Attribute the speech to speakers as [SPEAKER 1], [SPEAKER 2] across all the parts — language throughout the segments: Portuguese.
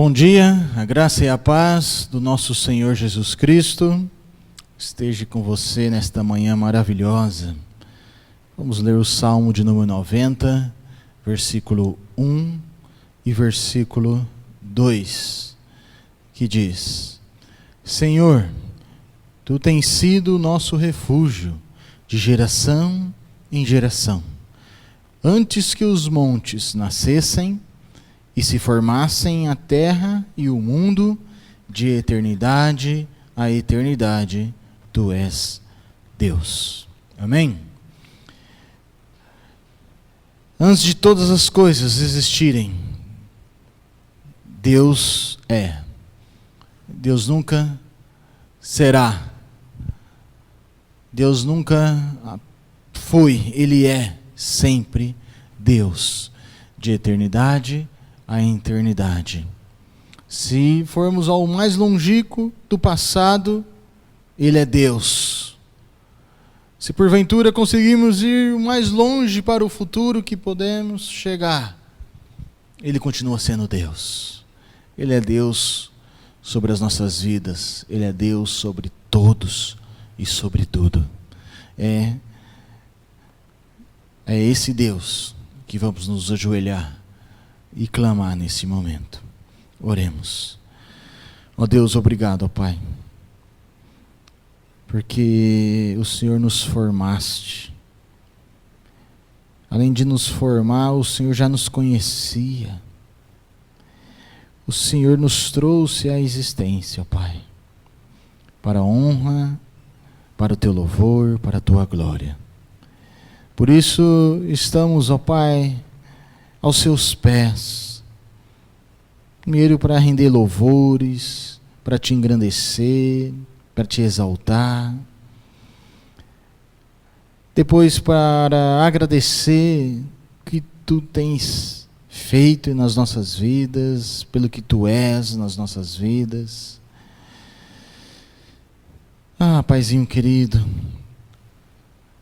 [SPEAKER 1] Bom dia, a graça e a paz do nosso Senhor Jesus Cristo esteja com você nesta manhã maravilhosa. Vamos ler o Salmo de número 90, versículo 1 e versículo 2, que diz: Senhor, Tu tens sido o nosso refúgio de geração em geração. Antes que os montes nascessem e se formassem a terra e o mundo, de eternidade a eternidade, Tu és Deus. Amém? Antes de todas as coisas existirem, Deus é. Deus nunca será. Deus nunca foi. Ele é sempre Deus, de eternidade a eternidade. Se formos ao mais longínquo do passado, Ele é Deus. Se porventura conseguimos ir o mais longe para o futuro que podemos chegar, Ele continua sendo Deus. Ele é Deus sobre as nossas vidas. Ele é Deus sobre todos e sobre tudo. É esse Deus que vamos nos ajoelhar e clamar nesse momento. Oremos. Ó Deus, obrigado, ó Pai, porque o Senhor nos formaste. Além de nos formar, o Senhor já nos conhecia. O Senhor nos trouxe à existência, ó Pai, para a honra, para o Teu louvor, para a Tua glória. Por isso estamos, ó Pai, aos Seus pés, primeiro para render louvores, para Te engrandecer, para Te exaltar, depois para agradecer o que Tu tens feito nas nossas vidas, pelo que Tu és nas nossas vidas. Ah, Paizinho querido,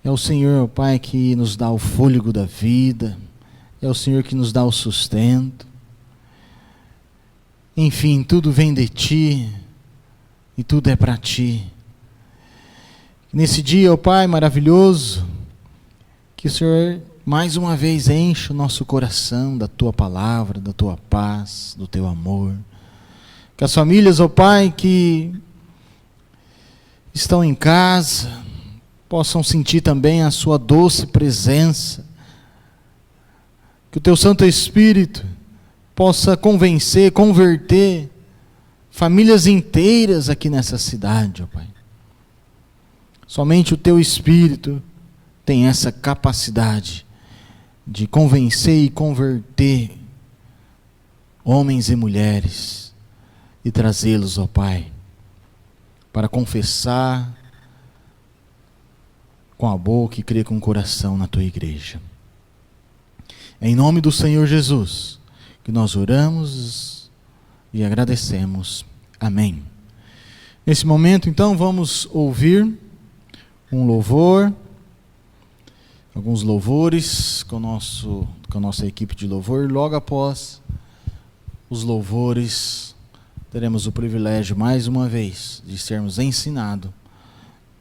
[SPEAKER 1] é o Senhor, ó Pai, que nos dá o fôlego da vida, é o Senhor que nos dá o sustento. Enfim, tudo vem de Ti e tudo é para Ti. Nesse dia, ó Pai maravilhoso, que o Senhor mais uma vez enche o nosso coração da Tua palavra, da Tua paz, do Teu amor. Que as famílias, ó Pai, que estão em casa, possam sentir também a Sua doce presença. Que o Teu Santo Espírito possa convencer, converter famílias inteiras aqui nessa cidade, ó Pai. Somente o Teu Espírito tem essa capacidade de convencer e converter homens e mulheres e trazê-los, ó Pai, para confessar com a boca e crer com o coração na Tua igreja. Em nome do Senhor Jesus, que nós oramos e agradecemos. Amém. Nesse momento, então, vamos ouvir um louvor, alguns louvores com a nossa equipe de louvor. Logo após os louvores, teremos o privilégio, mais uma vez, de sermos ensinados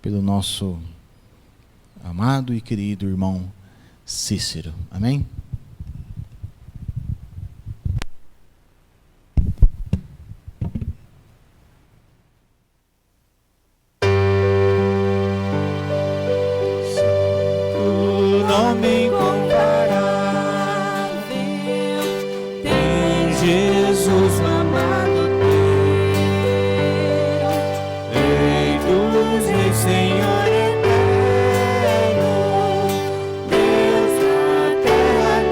[SPEAKER 1] pelo nosso amado e querido irmão Cícero. Amém?
[SPEAKER 2] Senhor eterno, Deus da terra.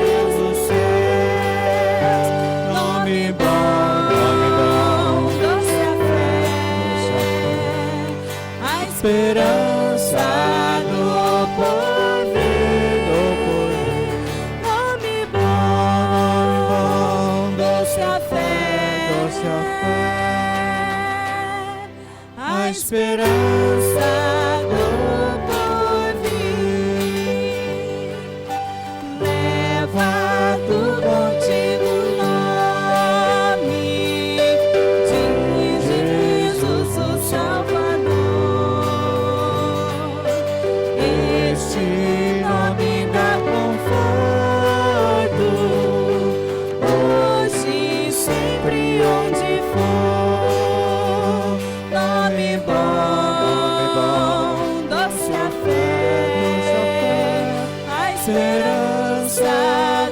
[SPEAKER 2] esperança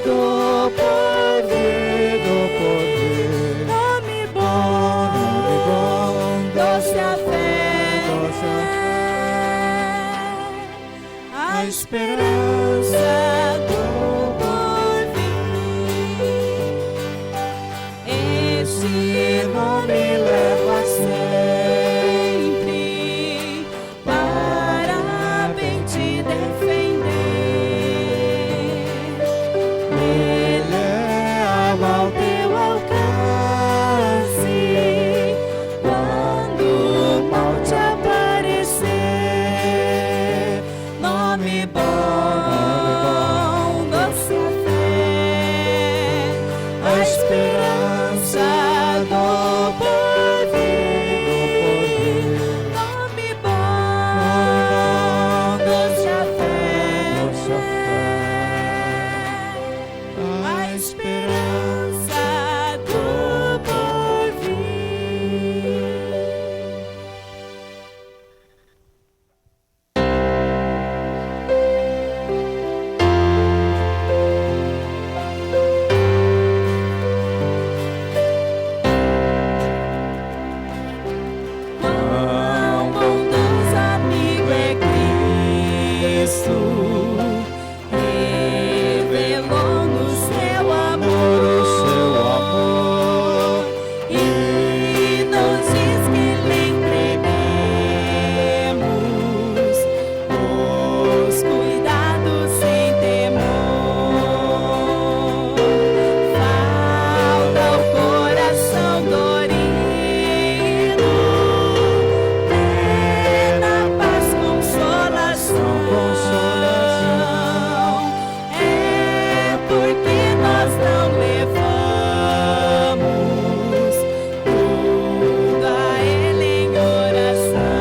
[SPEAKER 2] do porvir, nome bom, doce a fé, a esperança do porvir. Esse nome leva sempre para bem te defender. Ele ama ao teu alcance quando o mal te aparecer. Nome bom, doce a fé, a esperança do porvir. Nome bom, doce a fé, a esperança do porvir. Quão bondoso amigo é Cristo, revelou-nos seu amor, e nos diz que lhe entreguemos os cuidados sem temor. Falta o coração dorido, plena paz, consolação. É porque nós não levamos tudo a Ele em oração.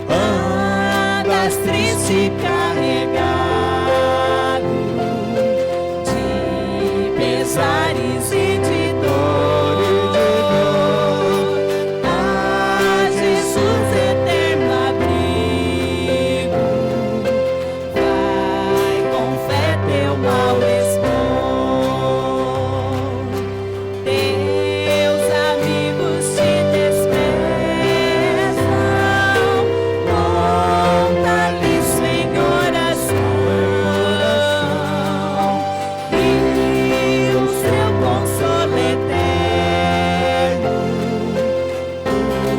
[SPEAKER 2] Andas triste e carregado de pesares e de dor. A Jesus eterno abrigo, vai com fé teu mal expor. Teus amigos te desprezam, conta-lhes em oração, e o seu consolo eterno tu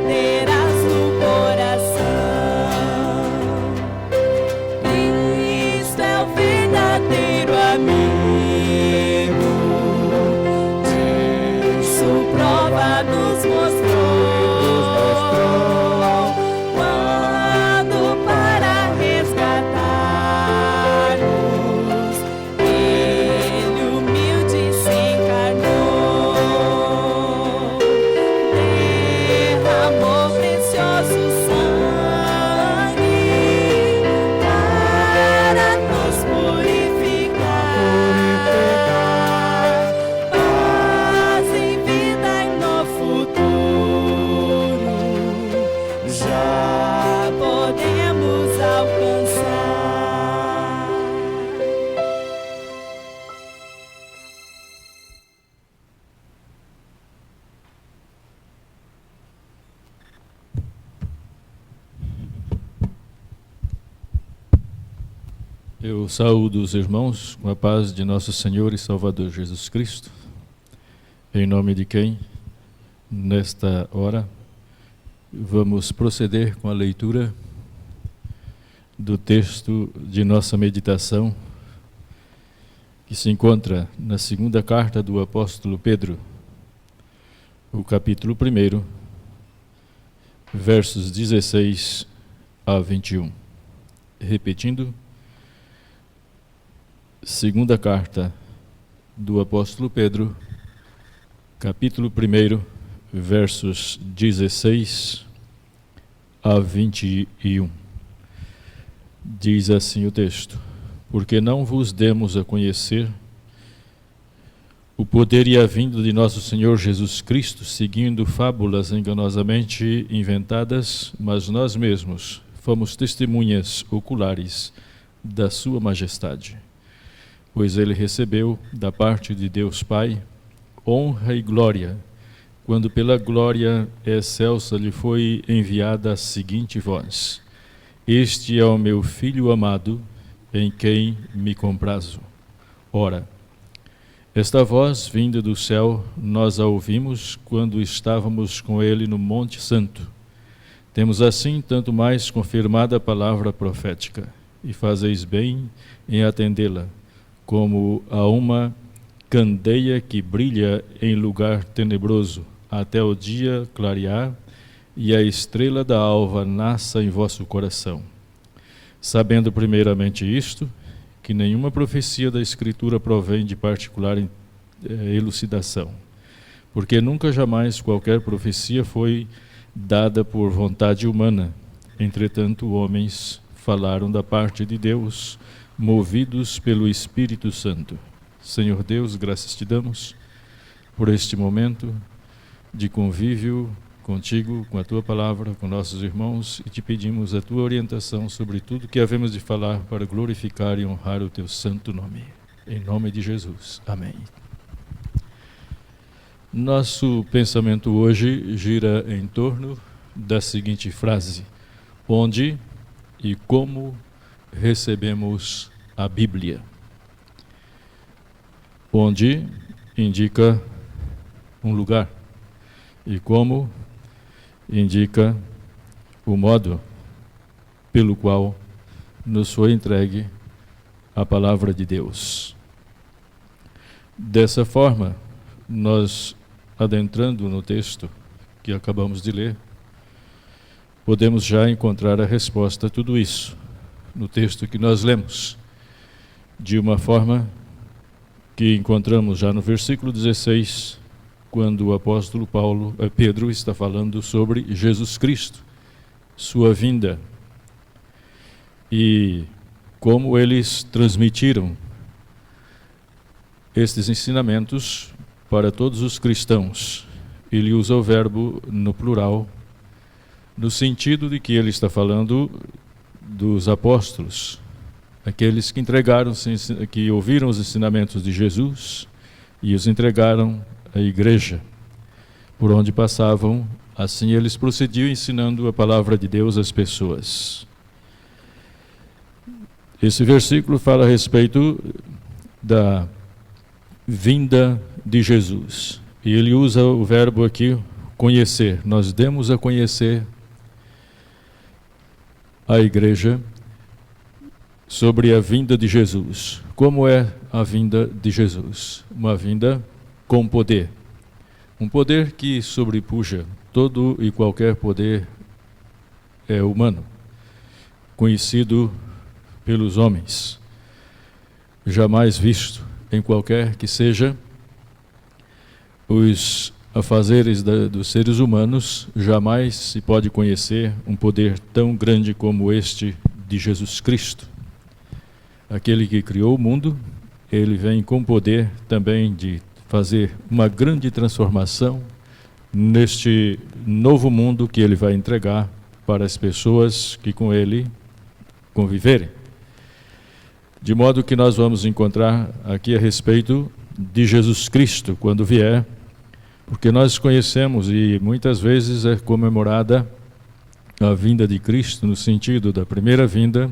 [SPEAKER 2] terás no coração. Cristo é o verdadeiro amigo, disso prova nos mostrou, quando para resgatar-nos Ele humilde se encarnou, derramou precioso sangue para nos purificar, paz em vida e no futuro já podemos alcançar.
[SPEAKER 3] Eu saúdo os irmãos com a paz de nosso Senhor e Salvador Jesus Cristo, em nome de quem, nesta hora, vamos proceder com a leitura do texto de nossa meditação, que se encontra na segunda carta do apóstolo Pedro, o capítulo 1, versos 16 a 21. Repetindo, segunda carta do apóstolo Pedro, capítulo 1, versos 16 a 21. Diz assim o texto: porque não vos demos a conhecer o poder e a vinda de nosso Senhor Jesus Cristo, seguindo fábulas enganosamente inventadas, mas nós mesmos fomos testemunhas oculares da sua majestade, pois ele recebeu da parte de Deus Pai honra e glória, quando pela glória excelsa lhe foi enviada a seguinte voz: Este é o meu Filho amado, em quem me comprazo. Ora, esta voz vinda do céu nós a ouvimos quando estávamos com ele no Monte Santo. Temos assim tanto mais confirmada a palavra profética, e fazeis bem em atendê-la, como a uma candeia que brilha em lugar tenebroso, até o dia clarear e a estrela da alva nasça em vosso coração. Sabendo primeiramente isto, que nenhuma profecia da Escritura provém de particular elucidação, porque nunca jamais qualquer profecia foi dada por vontade humana. Entretanto, homens falaram da parte de Deus, movidos pelo Espírito Santo. Senhor Deus, graças te damos por este momento de convívio contigo, com a tua palavra, com nossos irmãos, e te pedimos a tua orientação sobre tudo que havemos de falar para glorificar e honrar o teu santo nome. Em nome de Jesus. Amém. Nosso pensamento hoje gira em torno da seguinte frase: onde e como recebemos a Bíblia. Onde indica um lugar, e como indica o modo pelo qual nos foi entregue a palavra de Deus. Dessa forma, nós, adentrando no texto que acabamos de ler, podemos já encontrar a resposta a tudo isso no texto que nós lemos, de uma forma que encontramos já no versículo 16, quando o apóstolo Pedro está falando sobre Jesus Cristo, sua vinda, e como eles transmitiram estes ensinamentos para todos os cristãos. Ele usa o verbo no plural, no sentido de que ele está falando dos apóstolos, aqueles que que ouviram os ensinamentos de Jesus e os entregaram à igreja, por onde passavam. Assim eles procediam ensinando a palavra de Deus às pessoas. Esse versículo fala a respeito da vinda de Jesus. E ele usa o verbo aqui, conhecer. Nós demos a conhecer a igreja sobre a vinda de Jesus. Como é a vinda de Jesus? Uma vinda com poder. Um poder que sobrepuja todo e qualquer poder humano, conhecido pelos homens, jamais visto em qualquer que seja os afazeres dos seres humanos. Jamais se pode conhecer um poder tão grande como este de Jesus Cristo. Aquele que criou o mundo, ele vem com poder também de fazer uma grande transformação neste novo mundo que ele vai entregar para as pessoas que com ele conviverem. De modo que nós vamos encontrar aqui a respeito de Jesus Cristo quando vier, porque nós conhecemos e muitas vezes é comemorada a vinda de Cristo no sentido da primeira vinda,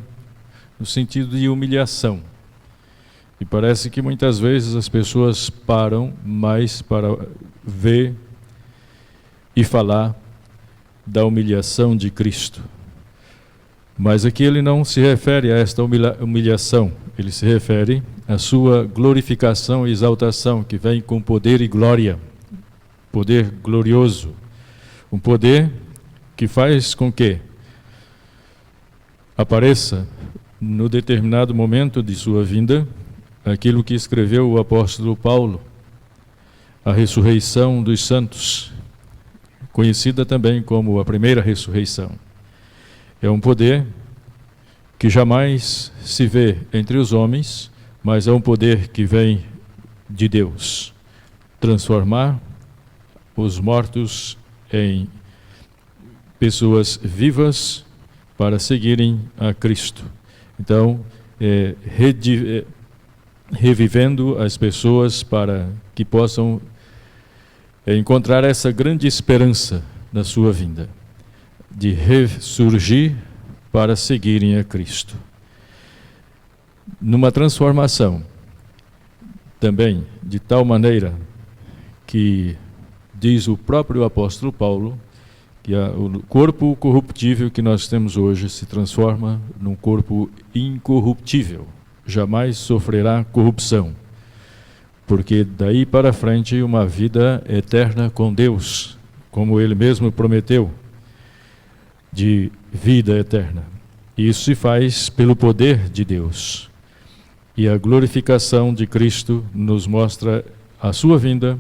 [SPEAKER 3] no sentido de humilhação. E parece que muitas vezes as pessoas param mais para ver e falar da humilhação de Cristo. Mas aqui ele não se refere a esta humilhação, ele se refere à sua glorificação e exaltação, que vem com poder e glória, poder glorioso, um poder que faz com que apareça no determinado momento de sua vinda aquilo que escreveu o apóstolo Paulo, a ressurreição dos santos, conhecida também como a primeira ressurreição. É um poder que jamais se vê entre os homens, mas é um poder que vem de Deus, transformar os mortos em pessoas vivas para seguirem a Cristo. Então, revivendo as pessoas para que possam encontrar essa grande esperança na sua vinda, de ressurgir para seguirem a Cristo. Numa transformação também, de tal maneira que, diz o próprio apóstolo Paulo, que o corpo corruptível que nós temos hoje se transforma num corpo incorruptível, jamais sofrerá corrupção, porque daí para frente uma vida eterna com Deus, como Ele mesmo prometeu, de vida eterna. Isso se faz pelo poder de Deus. E a glorificação de Cristo nos mostra a sua vinda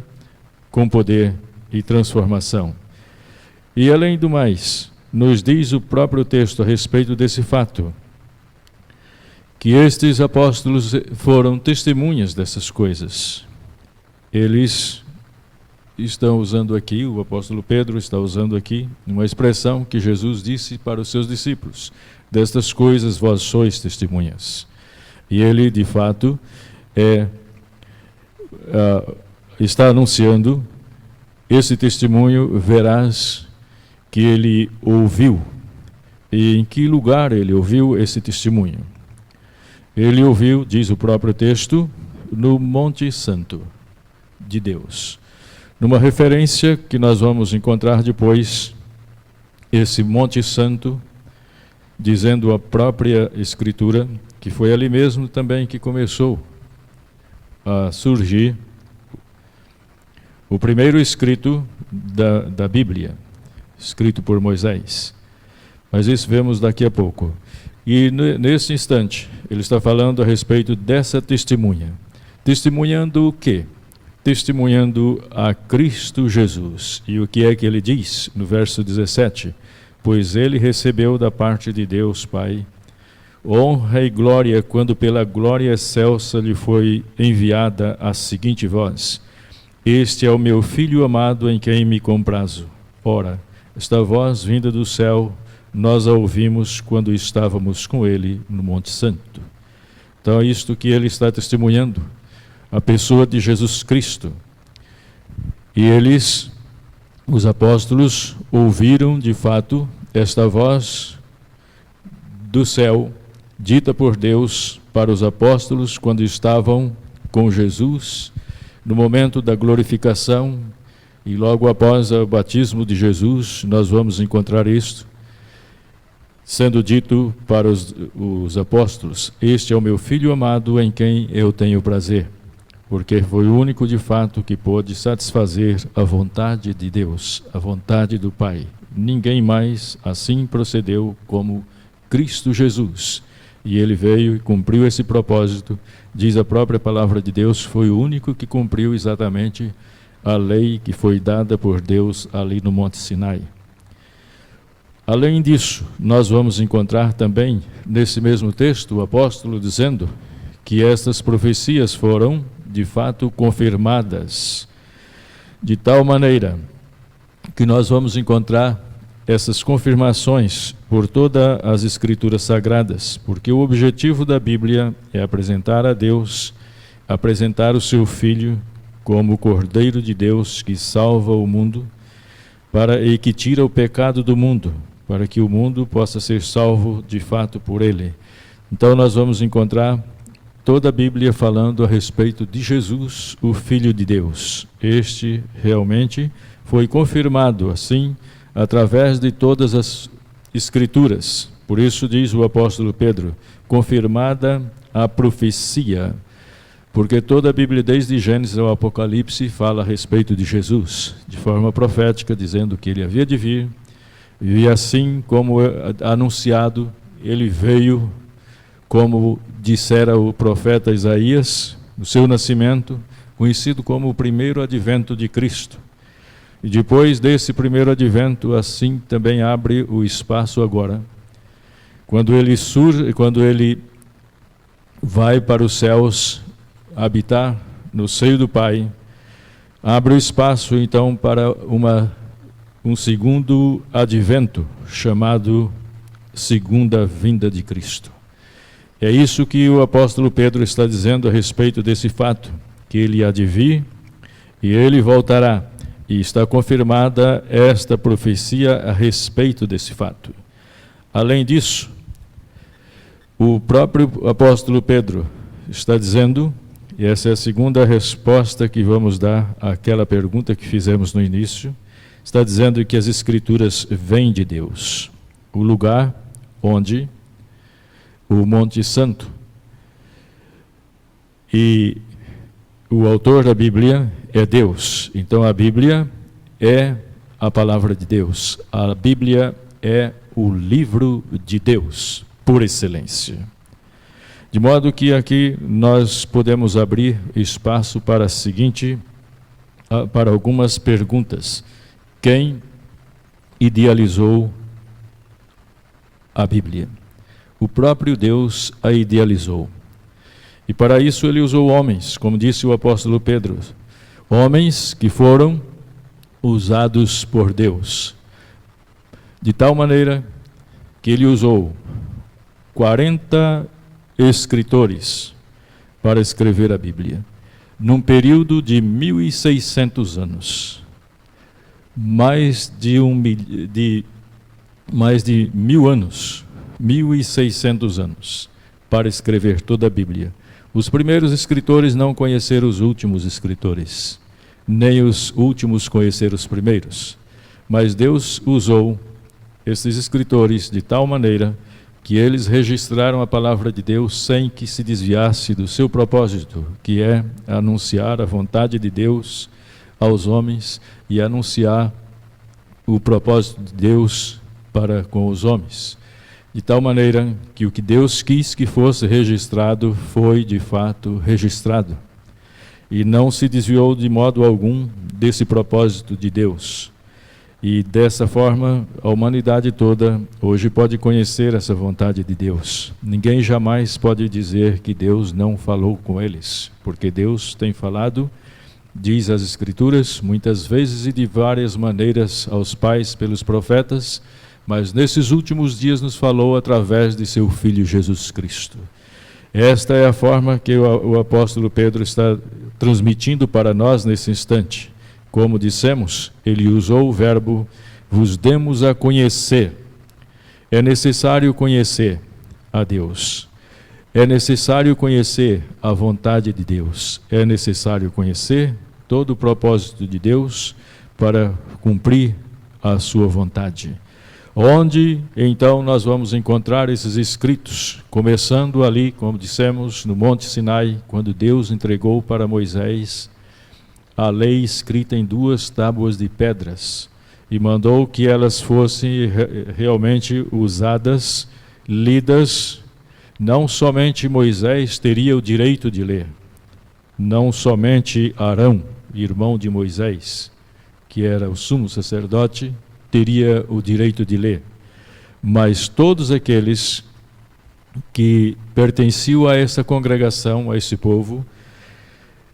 [SPEAKER 3] com poder e transformação. E além do mais, nos diz o próprio texto a respeito desse fato, que estes apóstolos foram testemunhas dessas coisas. Eles estão usando aqui, o apóstolo Pedro está usando aqui, uma expressão que Jesus disse para os seus discípulos: destas coisas vós sois testemunhas. E ele, de fato, está anunciando esse testemunho veraz que ele ouviu. E em que lugar ele ouviu esse testemunho? Ele ouviu, diz o próprio texto, no Monte Santo de Deus. Numa referência que nós vamos encontrar depois, esse Monte Santo, dizendo a própria Escritura, que foi ali mesmo também que começou a surgir o primeiro escrito da Bíblia, escrito por Moisés. Mas isso vemos daqui a pouco. E nesse instante, ele está falando a respeito dessa testemunha. Testemunhando o quê? Testemunhando a Cristo Jesus. E o que é que ele diz no verso 17? Pois ele recebeu da parte de Deus Pai honra e glória, quando pela glória excelsa lhe foi enviada a seguinte voz: este é o meu Filho amado, em quem me comprazo. Ora, esta voz vinda do céu, nós a ouvimos quando estávamos com ele no Monte Santo. Então é isto que ele está testemunhando, a pessoa de Jesus Cristo. E eles, os apóstolos, ouviram de fato esta voz do céu, dita por Deus para os apóstolos quando estavam com Jesus, no momento da glorificação, e logo após o batismo de Jesus, nós vamos encontrar isto, sendo dito para os apóstolos: este é o meu Filho amado, em quem eu tenho prazer, porque foi o único de fato que pôde satisfazer a vontade de Deus, a vontade do Pai. Ninguém mais assim procedeu como Cristo Jesus. E ele veio e cumpriu esse propósito. Diz a própria palavra de Deus, foi o único que cumpriu exatamente a lei que foi dada por Deus ali no Monte Sinai. Além disso, nós vamos encontrar também, nesse mesmo texto, o apóstolo dizendo que estas profecias foram, de fato, confirmadas, de tal maneira que nós vamos encontrar essas confirmações por todas as Escrituras Sagradas, porque o objetivo da Bíblia é apresentar a Deus, apresentar o seu Filho como o Cordeiro de Deus que salva o mundo e que tira o pecado do mundo, para que o mundo possa ser salvo de fato por ele. Então nós vamos encontrar toda a Bíblia falando a respeito de Jesus, o Filho de Deus. Este realmente foi confirmado assim, através de todas as Escrituras. Por isso diz o apóstolo Pedro, confirmada a profecia, porque toda a Bíblia, desde Gênesis ao Apocalipse, fala a respeito de Jesus, de forma profética, dizendo que ele havia de vir, e assim como anunciado, ele veio, como dissera o profeta Isaías, no seu nascimento, conhecido como o primeiro advento de Cristo. E depois desse primeiro advento, assim também abre o espaço agora. Quando ele surge, quando ele vai para os céus, habitar no seio do Pai, abre o espaço então para um segundo advento, chamado segunda vinda de Cristo. É isso que o apóstolo Pedro está dizendo a respeito desse fato, que ele há de vir e ele voltará. E está confirmada esta profecia a respeito desse fato. Além disso, o próprio apóstolo Pedro está dizendo, e essa é a segunda resposta que vamos dar àquela pergunta que fizemos no início, está dizendo que as Escrituras vêm de Deus. O lugar onde o Monte Santo e o autor da Bíblia é Deus. Então a Bíblia é a palavra de Deus. A Bíblia é o livro de Deus, por excelência. De modo que aqui nós podemos abrir espaço para para algumas perguntas. Quem idealizou a Bíblia? O próprio Deus a idealizou. E para isso ele usou homens, como disse o apóstolo Pedro, homens que foram usados por Deus, de tal maneira que ele usou 40 escritores para escrever a Bíblia, num período de 1.600 anos, mais de 1.000 anos, 1.600 anos, para escrever toda a Bíblia. Os primeiros escritores não conheceram os últimos escritores, nem os últimos conheceram os primeiros. Mas Deus usou esses escritores de tal maneira que eles registraram a palavra de Deus sem que se desviasse do seu propósito, que é anunciar a vontade de Deus aos homens e anunciar o propósito de Deus para com os homens. De tal maneira que o que Deus quis que fosse registrado foi de fato registrado. E não se desviou de modo algum desse propósito de Deus. E dessa forma, a humanidade toda hoje pode conhecer essa vontade de Deus. Ninguém jamais pode dizer que Deus não falou com eles, porque Deus tem falado, diz as Escrituras, muitas vezes e de várias maneiras aos pais pelos profetas, mas nesses últimos dias nos falou através de seu Filho Jesus Cristo. Esta é a forma que o apóstolo Pedro está transmitindo para nós nesse instante. Como dissemos, ele usou o verbo vos demos a conhecer. É necessário conhecer a Deus. É necessário conhecer a vontade de Deus. É necessário conhecer todo o propósito de Deus para cumprir a sua vontade. Onde, então, nós vamos encontrar esses escritos? Começando ali, como dissemos, no Monte Sinai, quando Deus entregou para Moisés a lei escrita em 2 tábuas de pedras e mandou que elas fossem realmente usadas, lidas. Não somente Moisés teria o direito de ler, não somente Arão, irmão de Moisés, que era o sumo sacerdote, teria o direito de ler, mas todos aqueles que pertenciam a essa congregação, a esse povo,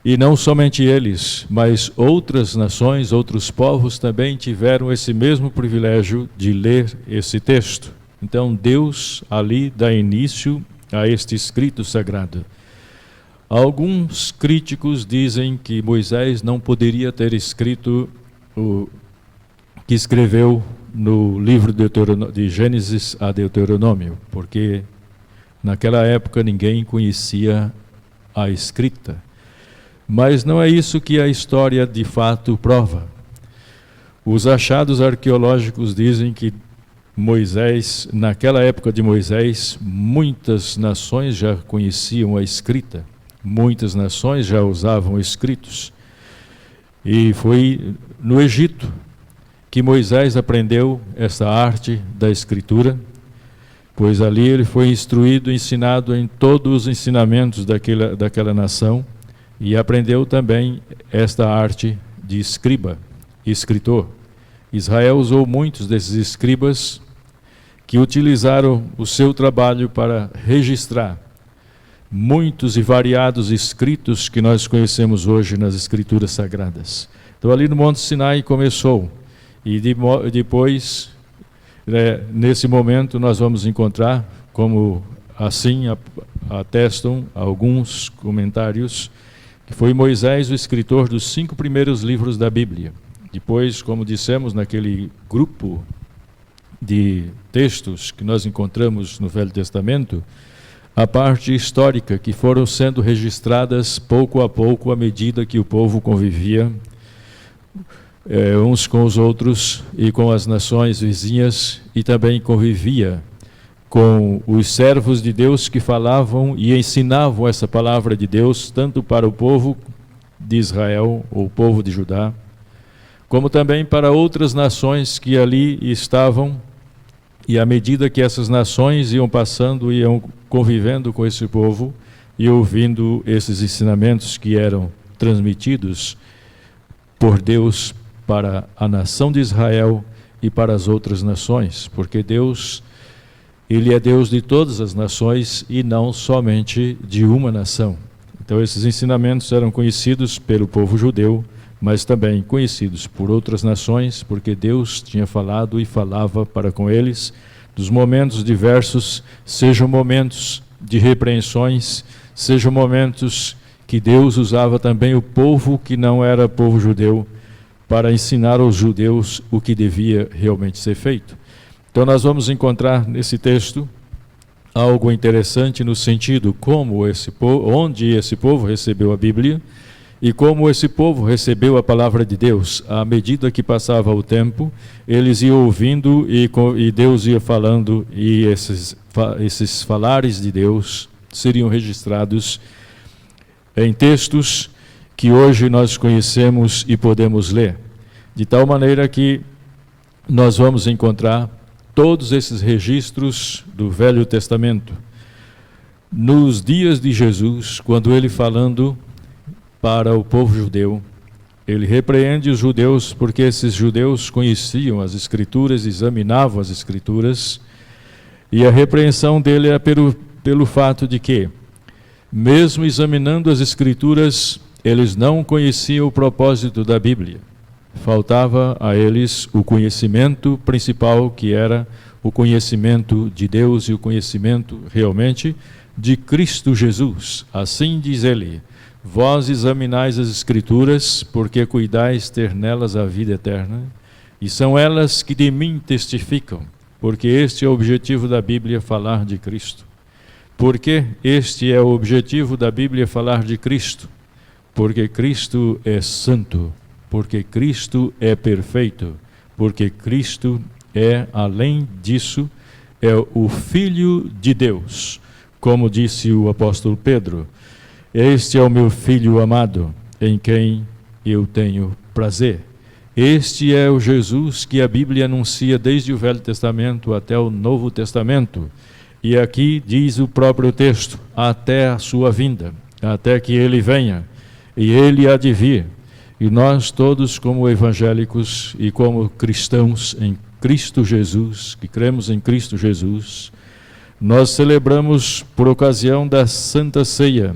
[SPEAKER 3] e não somente eles, mas outras nações, outros povos também tiveram esse mesmo privilégio de ler esse texto. Então Deus ali dá início a este escrito sagrado. Alguns críticos dizem que Moisés não poderia ter escrito o que escreveu no livro de Gênesis a Deuteronômio, porque naquela época ninguém conhecia a escrita. Mas não é isso que a história de fato prova. Os achados arqueológicos dizem que Moisés, naquela época de Moisés, muitas nações já conheciam a escrita, muitas nações já usavam escritos. E foi no Egito que Moisés aprendeu essa arte da escritura, pois ali ele foi instruído, ensinado em todos os ensinamentos daquela nação, e aprendeu também esta arte de escriba, escritor. Israel usou muitos desses escribas que utilizaram o seu trabalho para registrar muitos e variados escritos que nós conhecemos hoje nas Escrituras Sagradas. Então ali no Monte Sinai começou, e depois Nesse momento nós vamos encontrar, como assim atestam alguns comentários, que foi Moisés o escritor dos 5 primeiros livros da Bíblia. Depois, como dissemos, naquele grupo de textos que nós encontramos no Velho Testamento, a parte histórica que foram sendo registradas pouco a pouco à medida que o povo convivia uns com os outros e com as nações vizinhas, e também convivia com os servos de Deus que falavam e ensinavam essa palavra de Deus, tanto para o povo de Israel, ou o povo de Judá, como também para outras nações que ali estavam. E à medida que essas nações iam passando, iam convivendo com esse povo e ouvindo esses ensinamentos que eram transmitidos por Deus para a nação de Israel e para as outras nações, porque Deus, Ele é Deus de todas as nações e não somente de uma nação. Então esses ensinamentos eram conhecidos pelo povo judeu, mas também conhecidos por outras nações, porque Deus tinha falado e falava para com eles, dos momentos diversos, sejam momentos de repreensões, sejam momentos que Deus usava também o povo que não era povo judeu, para ensinar aos judeus o que devia realmente ser feito. Então nós vamos encontrar nesse texto algo interessante no sentido como onde esse povo recebeu a Bíblia, e como esse povo recebeu a palavra de Deus. À medida que passava o tempo, eles iam ouvindo e Deus ia falando, e esses falares de Deus seriam registrados em textos que hoje nós conhecemos e podemos ler. De tal maneira que nós vamos encontrar todos esses registros do Velho Testamento. Nos dias de Jesus, quando ele falando para o povo judeu, ele repreende os judeus, porque esses judeus conheciam as Escrituras, examinavam as Escrituras, e a repreensão dele é pelo fato de que, mesmo examinando as Escrituras, eles não conheciam o propósito da Bíblia. Faltava a eles o conhecimento principal, que era o conhecimento de Deus e o conhecimento realmente de Cristo Jesus. Assim diz ele: vós examinais as Escrituras, porque cuidais ter nelas a vida eterna, e são elas que de mim testificam, porque este é o objetivo da Bíblia, falar de Cristo. Por que este é o objetivo da Bíblia, falar de Cristo? Porque Cristo é santo, porque Cristo é perfeito, porque Cristo é, além disso, é o Filho de Deus, como disse o apóstolo Pedro: este é o meu Filho amado, em quem eu tenho prazer. Este é o Jesus que a Bíblia anuncia desde o Velho Testamento até o Novo Testamento. E aqui diz o próprio texto: até a sua vinda, até que ele venha, e ele há de vir. E nós todos, como evangélicos e como cristãos em Cristo Jesus, que cremos em Cristo Jesus, nós celebramos por ocasião da Santa Ceia,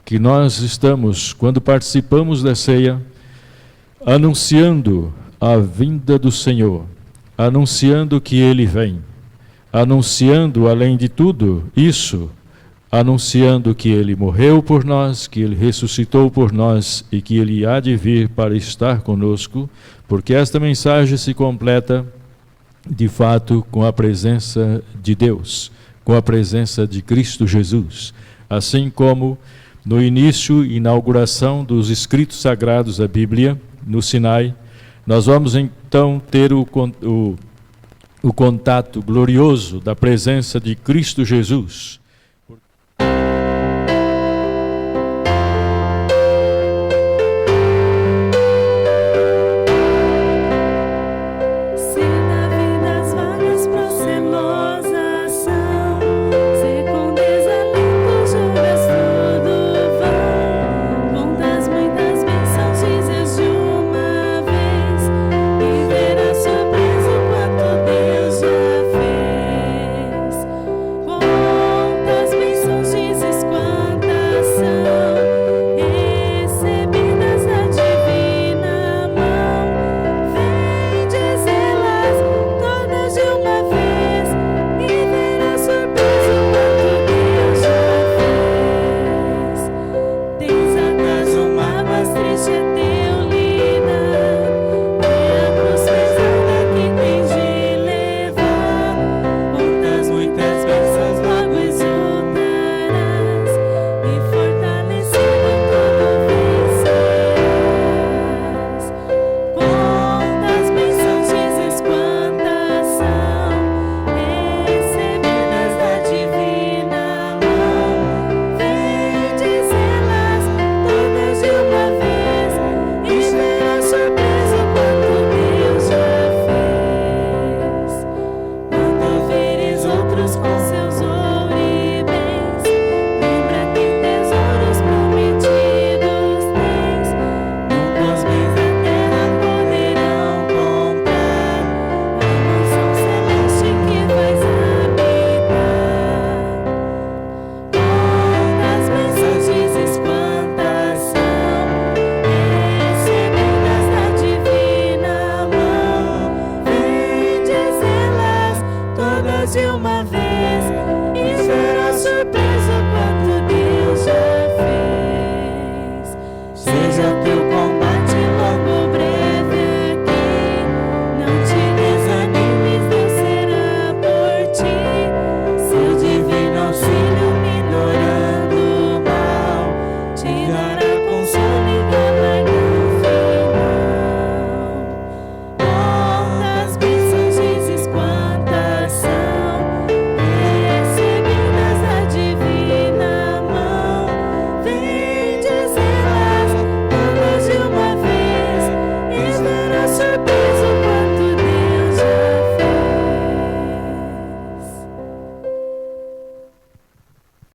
[SPEAKER 3] que nós estamos, quando participamos da ceia, anunciando a vinda do Senhor, anunciando que Ele vem, anunciando, além de tudo isso, anunciando que Ele morreu por nós, que Ele ressuscitou por nós e que Ele há de vir para estar conosco, porque esta mensagem se completa, de fato, com a presença de Deus, com a presença de Cristo Jesus, assim como no início e inauguração dos escritos sagrados da Bíblia, no Sinai, nós vamos então ter o contato glorioso da presença de Cristo Jesus.
[SPEAKER 2] beber.